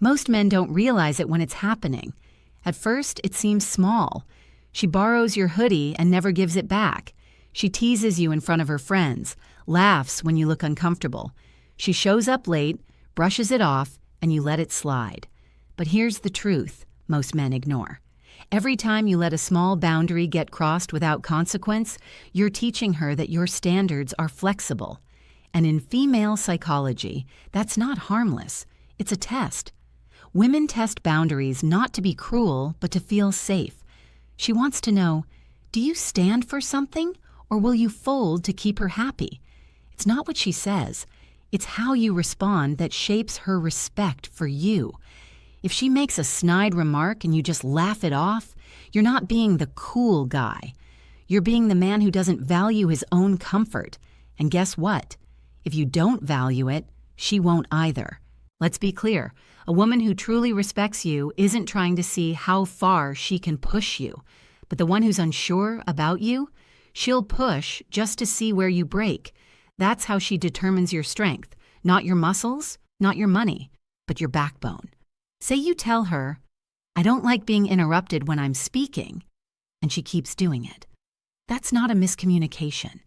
Most men don't realize it when it's happening. At first, it seems small. She borrows your hoodie and never gives it back. She teases you in front of her friends, laughs when you look uncomfortable. She shows up late, brushes it off, and you let it slide. But here's the truth most men ignore. Every time you let a small boundary get crossed without consequence, you're teaching her that your standards are flexible. And in female psychology, that's not harmless. It's a test. Women test boundaries not to be cruel, but to feel safe. She wants to know, do you stand for something, or will you fold to keep her happy? It's not what she says. It's how you respond that shapes her respect for you. If she makes a snide remark and you just laugh it off, you're not being the cool guy. You're being the man who doesn't value his own comfort. And guess what? If you don't value it, she won't either. Let's be clear. A woman who truly respects you isn't trying to see how far she can push you. But the one who's unsure about you, she'll push just to see where you break. That's how she determines your strength. Not your muscles, not your money, but your backbone. Say you tell her, I don't like being interrupted when I'm speaking, and she keeps doing it. That's not a miscommunication.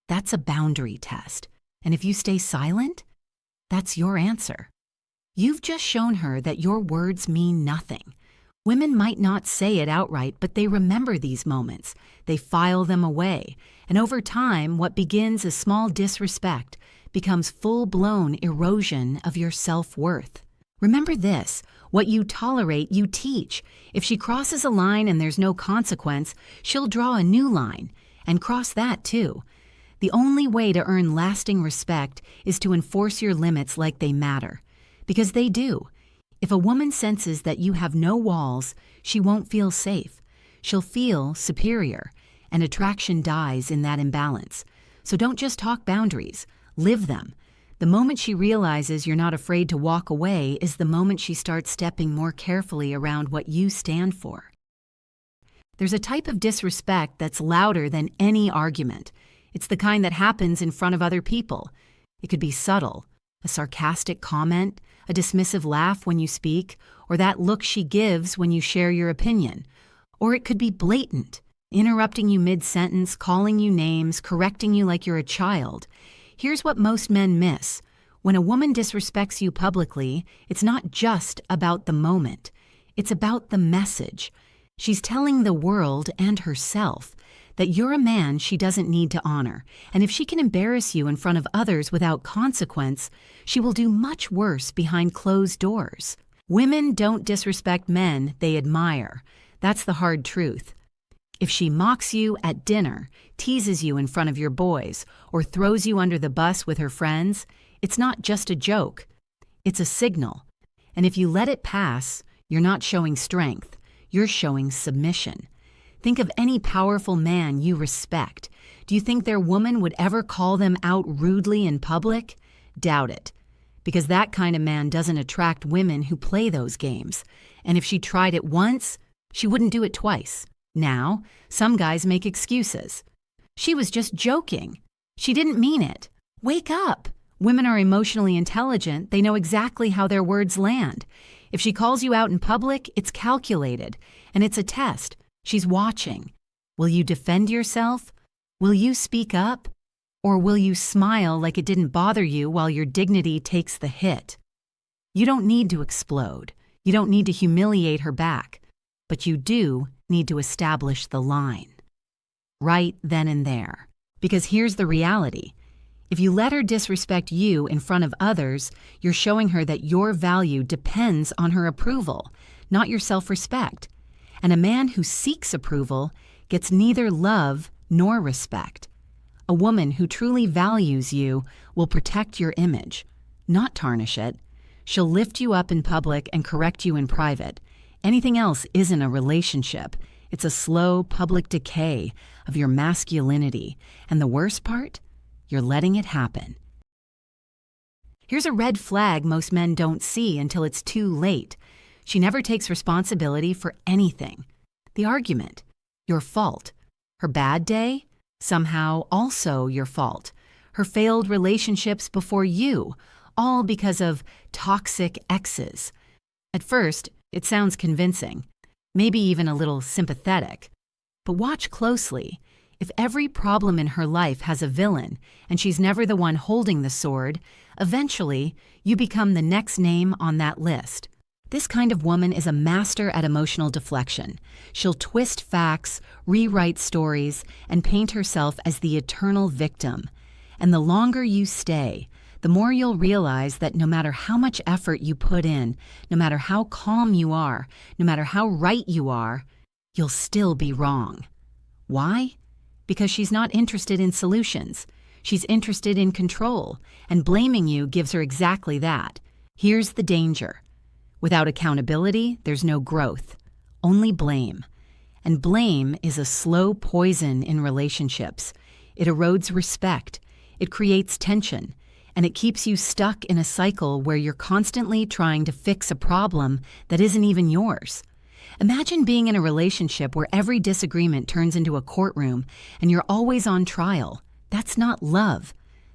That's a boundary test. And if you stay silent, that's your answer. You've just shown her that your words mean nothing. Women might not say it outright, but they remember these moments. They file them away. And over time, what begins as small disrespect becomes full-blown erosion of your self-worth. Remember this, what you tolerate, you teach. If she crosses a line and there's no consequence, she'll draw a new line and cross that too. The only way to earn lasting respect is to enforce your limits like they matter. Because they do. If a woman senses that you have no walls, she won't feel safe. She'll feel superior, and attraction dies in that imbalance. So don't just talk boundaries, live them. The moment she realizes you're not afraid to walk away is the moment she starts stepping more carefully around what you stand for. There's a type of disrespect that's louder than any argument. It's the kind that happens in front of other people. It could be subtle, a sarcastic comment, a dismissive laugh when you speak, or that look she gives when you share your opinion. Or it could be blatant, interrupting you mid-sentence, calling you names, correcting you like you're a child. Here's what most men miss. When a woman disrespects you publicly, it's not just about the moment. It's about the message. She's telling the world and herself that you're a man she doesn't need to honor, and if she can embarrass you in front of others without consequence, she will do much worse behind closed doors. Women don't disrespect men they admire. That's the hard truth. If she mocks you at dinner, teases you in front of your boys, or throws you under the bus with her friends, it's not just a joke. It's a signal. And if you let it pass, you're not showing strength. You're showing submission. Think of any powerful man you respect. Do you think their woman would ever call them out rudely in public? Doubt it. Because that kind of man doesn't attract women who play those games. And if she tried it once, she wouldn't do it twice. Now, some guys make excuses. She was just joking. She didn't mean it. Wake up. Women are emotionally intelligent. They know exactly how their words land. If she calls you out in public, it's calculated. And it's a test. She's watching. Will you defend yourself? Will you speak up? Or will you smile like it didn't bother you while your dignity takes the hit? You don't need to explode. You don't need to humiliate her back. But you do need to establish the line. Right then and there. Because here's the reality. If you let her disrespect you in front of others, you're showing her that your value depends on her approval, not your self-respect. And a man who seeks approval gets neither love nor respect. A woman who truly values you will protect your image, not tarnish it. She'll lift you up in public and correct you in private. Anything else isn't a relationship. It's a slow public decay of your masculinity. And the worst part? You're letting it happen. Here's a red flag most men don't see until it's too late. She never takes responsibility for anything. The argument, your fault. Her bad day, somehow also your fault. Her failed relationships before you, all because of toxic exes. At first, it sounds convincing, maybe even a little sympathetic. But watch closely. If every problem in her life has a villain and she's never the one holding the sword, eventually you become the next name on that list. This kind of woman is a master at emotional deflection. She'll twist facts, rewrite stories, and paint herself as the eternal victim. And the longer you stay, the more you'll realize that no matter how much effort you put in, no matter how calm you are, no matter how right you are, you'll still be wrong. Why? Because she's not interested in solutions. She's interested in control, and blaming you gives her exactly that. Here's the danger. Without accountability, there's no growth, only blame. And blame is a slow poison in relationships. It erodes respect, it creates tension, and it keeps you stuck in a cycle where you're constantly trying to fix a problem that isn't even yours. Imagine being in a relationship where every disagreement turns into a courtroom and you're always on trial. That's not love.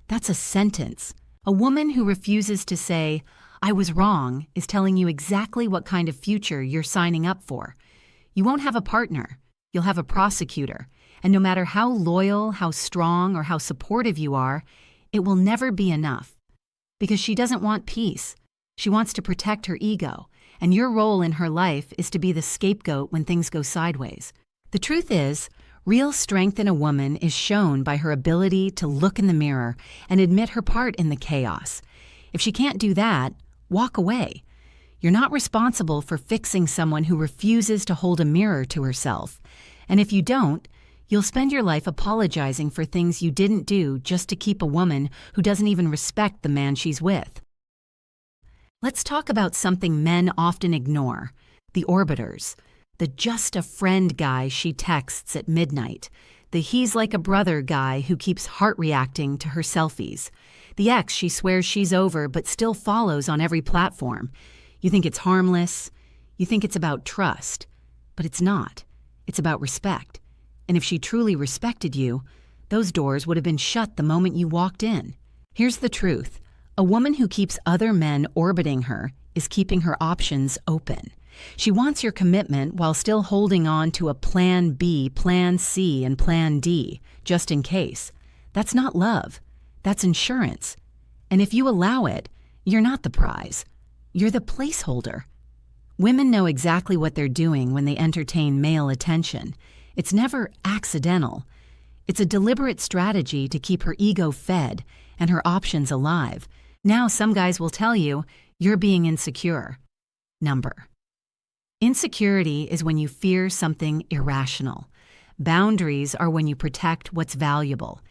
That's a sentence. A woman who refuses to say, "I was wrong," is telling you exactly what kind of future you're signing up for. You won't have a partner. You'll have a prosecutor. And no matter how loyal, how strong, or how supportive you are, it will never be enough. Because she doesn't want peace. She wants to protect her ego. And your role in her life is to be the scapegoat when things go sideways. The truth is, real strength in a woman is shown by her ability to look in the mirror and admit her part in the chaos. If she can't do that, walk away. You're not responsible for fixing someone who refuses to hold a mirror to herself. And if you don't, you'll spend your life apologizing for things you didn't do just to keep a woman who doesn't even respect the man she's with. Let's talk about something men often ignore, the orbiters. The just a friend guy she texts at midnight. The he's like a brother guy who keeps heart reacting to her selfies. The ex she swears she's over but still follows on every platform. You think it's harmless. You think it's about trust. But it's not. It's about respect. And if she truly respected you, those doors would have been shut the moment you walked in. Here's the truth. A woman who keeps other men orbiting her is keeping her options open. She wants your commitment while still holding on to a plan B, plan C, and plan D, just in case. That's not love. That's insurance. And if you allow it, you're not the prize. You're the placeholder. Women know exactly what they're doing when they entertain male attention. It's never accidental. It's a deliberate strategy to keep her ego fed and her options alive. Now some guys will tell you, you're being insecure. Number. Insecurity is when you fear something irrational. Boundaries are when you protect what's valuable.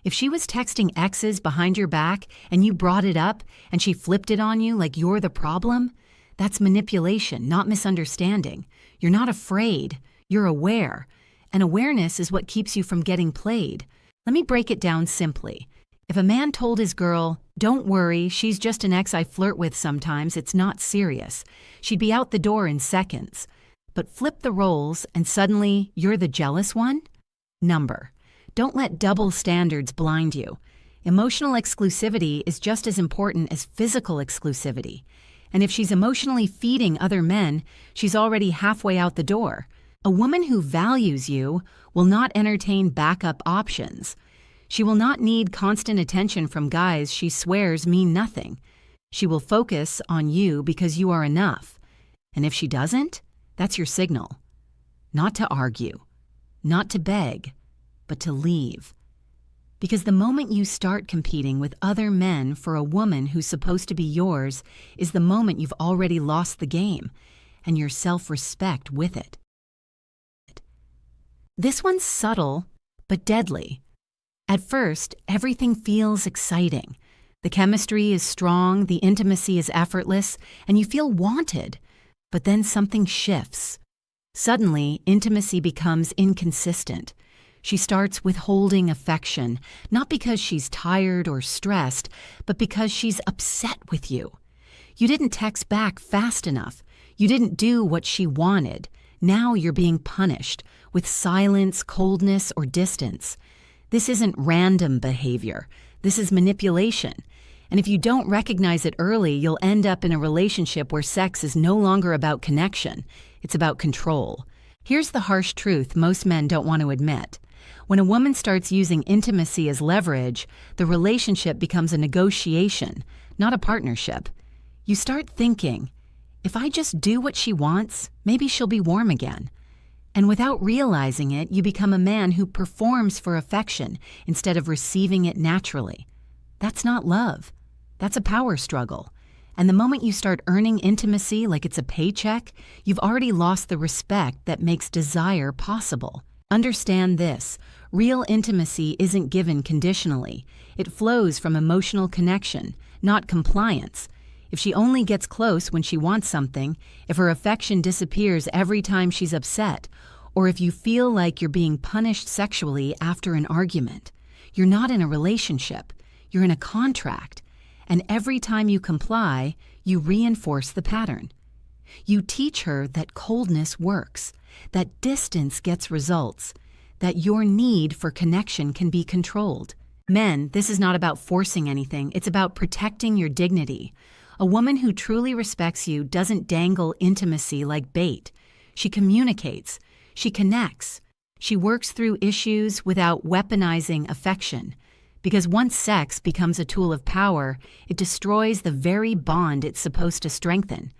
If she was texting exes behind your back and you brought it up and she flipped it on you like you're the problem, that's manipulation, not misunderstanding. You're not afraid. You're aware. And awareness is what keeps you from getting played. Let me break it down simply. If a man told his girl, "Don't worry, she's just an ex I flirt with sometimes, it's not serious," she'd be out the door in seconds. But flip the roles and suddenly you're the jealous one? Number. Don't let double standards blind you. Emotional exclusivity is just as important as physical exclusivity. And if she's emotionally feeding other men, she's already halfway out the door. A woman who values you will not entertain backup options. She will not need constant attention from guys she swears mean nothing. She will focus on you because you are enough. And if she doesn't, that's your signal. Not to argue, not to beg, but to leave. Because the moment you start competing with other men for a woman who's supposed to be yours is the moment you've already lost the game, and your self-respect with it. This one's subtle, but deadly. At first, everything feels exciting. The chemistry is strong, the intimacy is effortless, and you feel wanted. But then something shifts. Suddenly, intimacy becomes inconsistent. She starts withholding affection, not because she's tired or stressed, but because she's upset with you. You didn't text back fast enough. You didn't do what she wanted. Now you're being punished with silence, coldness, or distance. This isn't random behavior. This is manipulation. And if you don't recognize it early, you'll end up in a relationship where sex is no longer about connection, it's about control. Here's the harsh truth most men don't want to admit. When a woman starts using intimacy as leverage, the relationship becomes a negotiation, not a partnership. You start thinking, if I just do what she wants, maybe she'll be warm again. And without realizing it, you become a man who performs for affection instead of receiving it naturally. That's not love. That's a power struggle. And the moment you start earning intimacy like it's a paycheck, you've already lost the respect that makes desire possible. Understand this: real intimacy isn't given conditionally. It flows from emotional connection, not compliance. If she only gets close when she wants something, if her affection disappears every time she's upset, or if you feel like you're being punished sexually after an argument, you're not in a relationship. You're in a contract. And every time you comply, you reinforce the pattern. You teach her that coldness works, that distance gets results, that your need for connection can be controlled. Men, this is not about forcing anything. It's about protecting your dignity. A woman who truly respects you doesn't dangle intimacy like bait. She communicates. She connects. She works through issues without weaponizing affection. Because once sex becomes a tool of power, it destroys the very bond it's supposed to strengthen.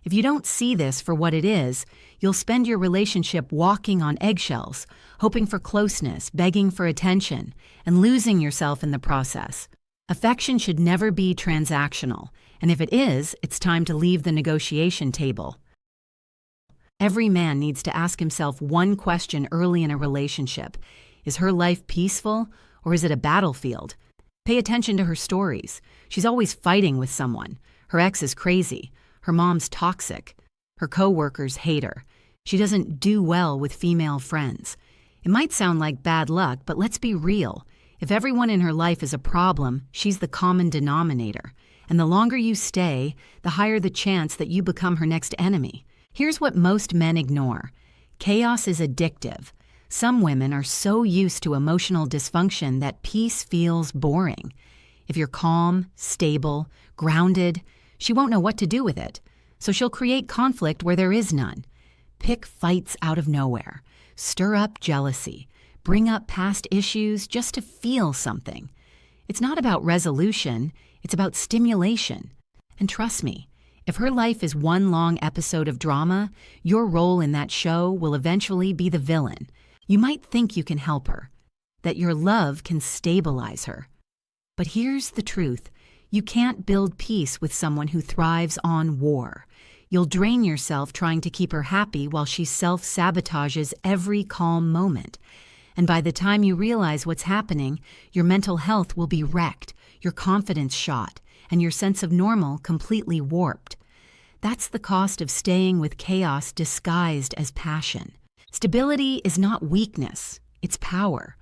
If you don't see this for what it is, you'll spend your relationship walking on eggshells, hoping for closeness, begging for attention, and losing yourself in the process. Affection should never be transactional, and if it is, it's time to leave the negotiation table. Every man needs to ask himself one question early in a relationship. Is her life peaceful? Or is it a battlefield? Pay attention to her stories. She's always fighting with someone. Her ex is crazy. Her mom's toxic. Her coworkers hate her. She doesn't do well with female friends. It might sound like bad luck, but let's be real. If everyone in her life is a problem, she's the common denominator. And the longer you stay, the higher the chance that you become her next enemy. Here's what most men ignore. Chaos is addictive. Some women are so used to emotional dysfunction that peace feels boring. If you're calm, stable, grounded, she won't know what to do with it. So she'll create conflict where there is none. Pick fights out of nowhere. Stir up jealousy. Bring up past issues just to feel something. It's not about resolution, it's about stimulation. And trust me, if her life is one long episode of drama, your role in that show will eventually be the villain. You might think you can help her, that your love can stabilize her. But here's the truth. You can't build peace with someone who thrives on war. You'll drain yourself trying to keep her happy while she self-sabotages every calm moment. And by the time you realize what's happening, your mental health will be wrecked, your confidence shot, and your sense of normal completely warped. That's the cost of staying with chaos disguised as passion. Stability is not weakness, it's power.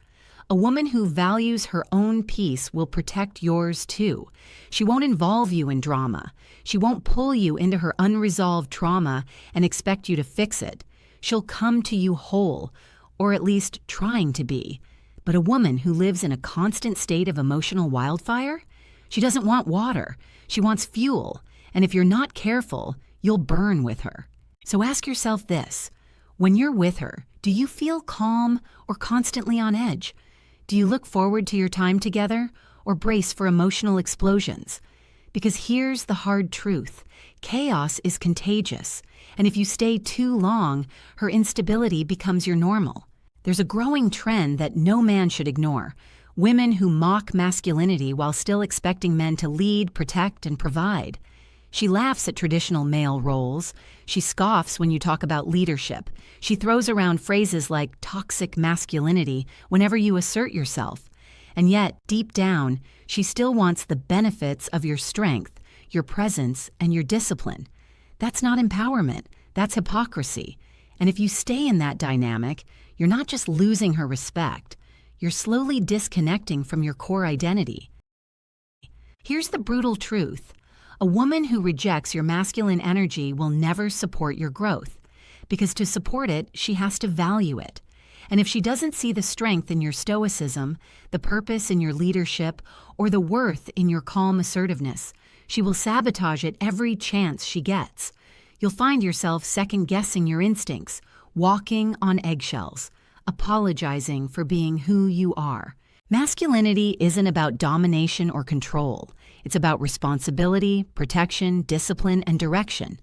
A woman who values her own peace will protect yours too. She won't involve you in drama. She won't pull you into her unresolved trauma and expect you to fix it. She'll come to you whole, or at least trying to be. But a woman who lives in a constant state of emotional wildfire? She doesn't want water. She wants fuel. And if you're not careful, you'll burn with her. So ask yourself this. When you're with her, do you feel calm or constantly on edge? Do you look forward to your time together or brace for emotional explosions? Because here's the hard truth. Chaos is contagious, and if you stay too long, her instability becomes your normal. There's a growing trend that no man should ignore. Women who mock masculinity while still expecting men to lead, protect, and provide. She laughs at traditional male roles. She scoffs when you talk about leadership. She throws around phrases like toxic masculinity whenever you assert yourself. And yet, deep down, she still wants the benefits of your strength, your presence, and your discipline. That's not empowerment. That's hypocrisy. And if you stay in that dynamic, you're not just losing her respect. You're slowly disconnecting from your core identity. Here's the brutal truth. A woman who rejects your masculine energy will never support your growth, because to support it, she has to value it. And if she doesn't see the strength in your stoicism, the purpose in your leadership, or the worth in your calm assertiveness, she will sabotage it every chance she gets. You'll find yourself second-guessing your instincts, walking on eggshells, apologizing for being who you are. Masculinity isn't about domination or control. It's about responsibility, protection, discipline, and direction.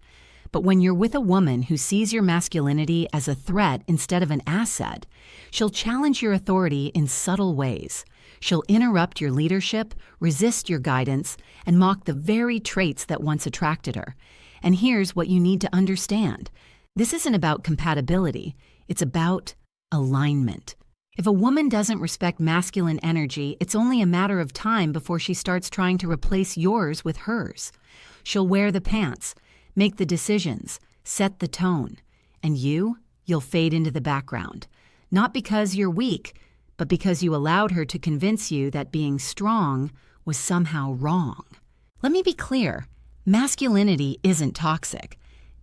But when you're with a woman who sees your masculinity as a threat instead of an asset, she'll challenge your authority in subtle ways. She'll interrupt your leadership, resist your guidance, and mock the very traits that once attracted her. And here's what you need to understand. This isn't about compatibility. It's about alignment. If a woman doesn't respect masculine energy, it's only a matter of time before she starts trying to replace yours with hers. She'll wear the pants, make the decisions, set the tone. And you'll fade into the background. Not because you're weak, but because you allowed her to convince you that being strong was somehow wrong. Let me be clear. Masculinity isn't toxic.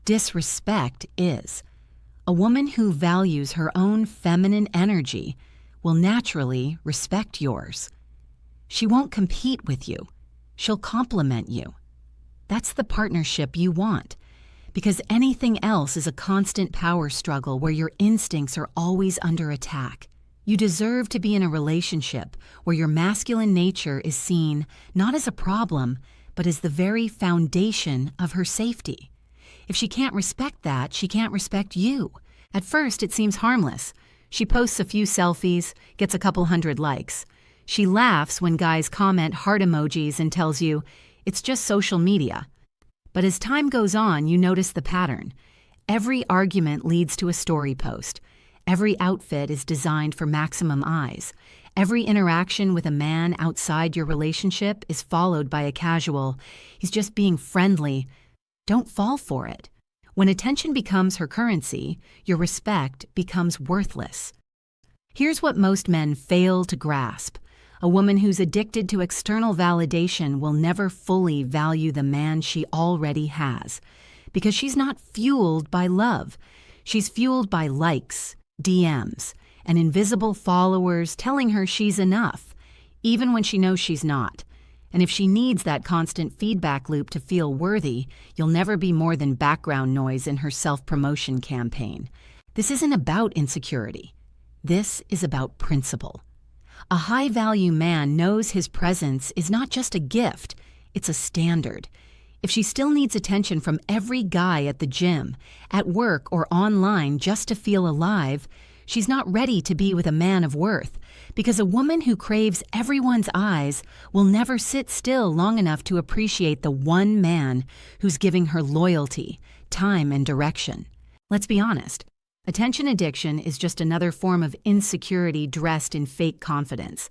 Disrespect is. A woman who values her own feminine energy will naturally respect yours. She won't compete with you. She'll complement you. That's the partnership you want, because anything else is a constant power struggle where your instincts are always under attack. You deserve to be in a relationship where your masculine nature is seen not as a problem, but as the very foundation of her safety. If she can't respect that, she can't respect you. At first, it seems harmless. She posts a few selfies, gets a couple hundred likes. She laughs when guys comment heart emojis and tells you, it's just social media. But as time goes on, you notice the pattern. Every argument leads to a story post. Every outfit is designed for maximum eyes. Every interaction with a man outside your relationship is followed by a casual, he's just being friendly. Don't fall for it. When attention becomes her currency, your respect becomes worthless. Here's what most men fail to grasp. A woman who's addicted to external validation will never fully value the man she already has, because she's not fueled by love. She's fueled by likes, DMs, and invisible followers telling her she's enough, even when she knows she's not. And if she needs that constant feedback loop to feel worthy, you'll never be more than background noise in her self-promotion campaign. This isn't about insecurity. This is about principle. A high-value man knows his presence is not just a gift, it's a standard. If she still needs attention from every guy at the gym, at work, or online just to feel alive, she's not ready to be with a man of worth, because a woman who craves everyone's eyes will never sit still long enough to appreciate the one man who's giving her loyalty, time, and direction. Let's be honest. Attention addiction is just another form of insecurity dressed in fake confidence.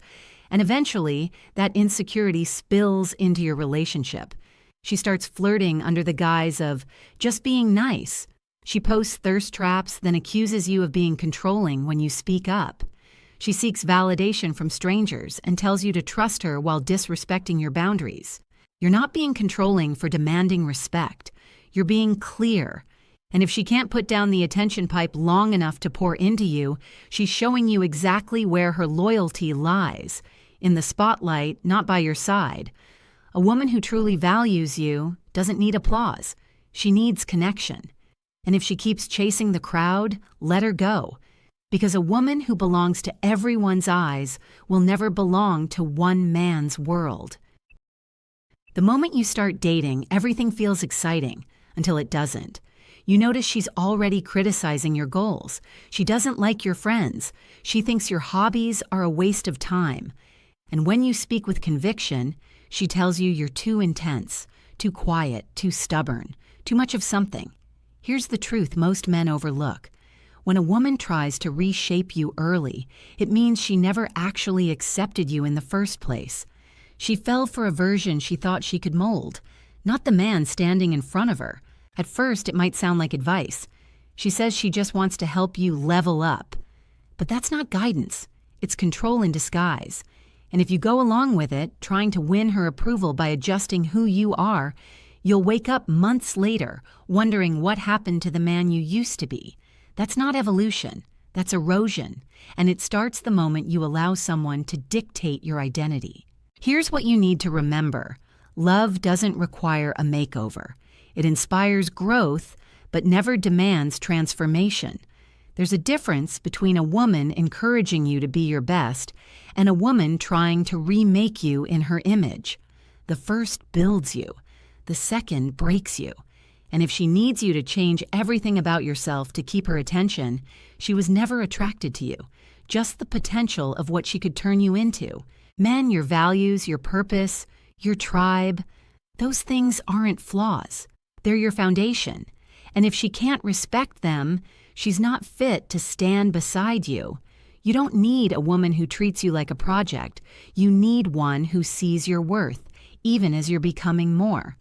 And eventually, that insecurity spills into your relationship. She starts flirting under the guise of just being nice. She posts thirst traps, then accuses you of being controlling when you speak up. She seeks validation from strangers and tells you to trust her while disrespecting your boundaries. You're not being controlling for demanding respect. You're being clear. And if she can't put down the attention pipe long enough to pour into you, she's showing you exactly where her loyalty lies, in the spotlight, not by your side. A woman who truly values you doesn't need applause. She needs connection. And if she keeps chasing the crowd, let her go. Because a woman who belongs to everyone's eyes will never belong to one man's world. The moment you start dating, everything feels exciting, until it doesn't. You notice she's already criticizing your goals. She doesn't like your friends. She thinks your hobbies are a waste of time. And when you speak with conviction, she tells you you're too intense, too quiet, too stubborn, too much of something. Here's the truth most men overlook. When a woman tries to reshape you early, it means she never actually accepted you in the first place. She fell for a version she thought she could mold, not the man standing in front of her. At first, it might sound like advice. She says she just wants to help you level up. But that's not guidance. It's control in disguise. And if you go along with it, trying to win her approval by adjusting who you are, you'll wake up months later wondering what happened to the man you used to be. That's not evolution. That's erosion, and it starts the moment you allow someone to dictate your identity. Here's what you need to remember. Love doesn't require a makeover. It inspires growth, but never demands transformation. There's a difference between a woman encouraging you to be your best and a woman trying to remake you in her image. The first builds you. The second breaks you. And if she needs you to change everything about yourself to keep her attention, she was never attracted to you, just the potential of what she could turn you into. Men, your values, your purpose, your tribe, those things aren't flaws. They're your foundation. And if she can't respect them, she's not fit to stand beside you. You don't need a woman who treats you like a project. You need one who sees your worth, even as you're becoming more.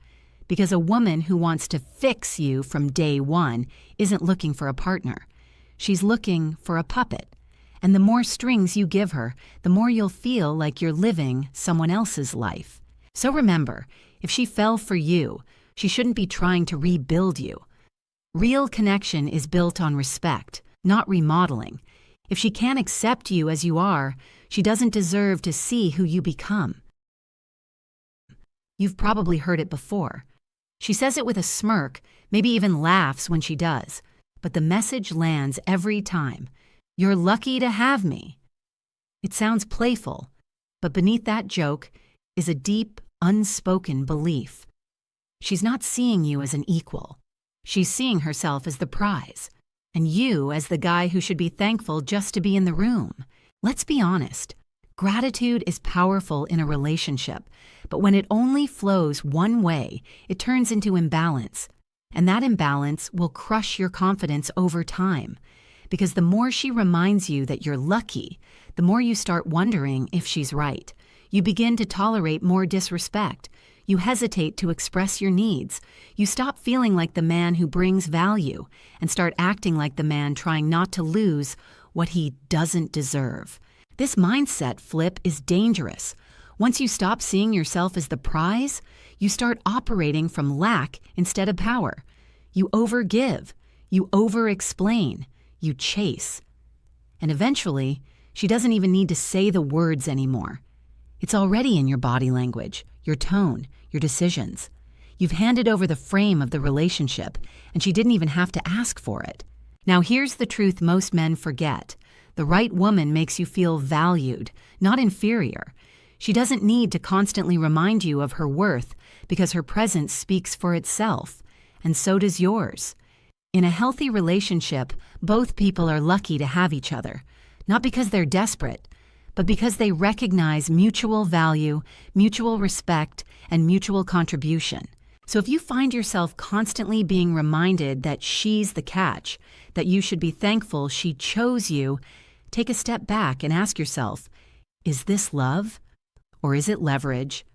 Because a woman who wants to fix you from day one isn't looking for a partner. She's looking for a puppet. And the more strings you give her, the more you'll feel like you're living someone else's life. So remember, if she fell for you, she shouldn't be trying to rebuild you. Real connection is built on respect, not remodeling. If she can't accept you as you are, she doesn't deserve to see who you become. You've probably heard it before. She says it with a smirk, maybe even laughs when she does. But the message lands every time. You're lucky to have me. It sounds playful, but beneath that joke is a deep, unspoken belief. She's not seeing you as an equal. She's seeing herself as the prize, and you as the guy who should be thankful just to be in the room. Let's be honest. Gratitude is powerful in a relationship, but when it only flows one way, it turns into imbalance. And that imbalance will crush your confidence over time. Because the more she reminds you that you're lucky, the more you start wondering if she's right. You begin to tolerate more disrespect. You hesitate to express your needs. You stop feeling like the man who brings value and start acting like the man trying not to lose what he doesn't deserve. This mindset flip is dangerous. Once you stop seeing yourself as the prize, you start operating from lack instead of power. You overgive. You over-explain. You chase. And eventually, she doesn't even need to say the words anymore. It's already in your body language, your tone, your decisions. You've handed over the frame of the relationship, and she didn't even have to ask for it. Now here's the truth most men forget. The right woman makes you feel valued, not inferior. She doesn't need to constantly remind you of her worth because her presence speaks for itself, and so does yours. In a healthy relationship, both people are lucky to have each other, not because they're desperate, but because they recognize mutual value, mutual respect, and mutual contribution. So if you find yourself constantly being reminded that she's the catch, that you should be thankful she chose you, take a step back and ask yourself, is this love or is it leverage?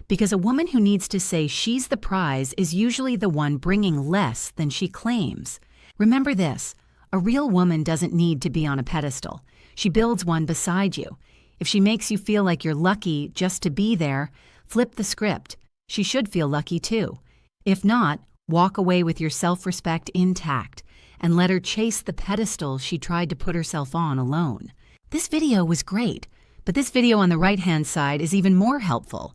Because a woman who needs to say she's the prize is usually the one bringing less than she claims. Remember this, a real woman doesn't need to be on a pedestal. She builds one beside you. If she makes you feel like you're lucky just to be there, flip the script. She should feel lucky too. If not, walk away with your self-respect intact and let her chase the pedestal she tried to put herself on alone. This video was great, but this video on the right-hand side is even more helpful.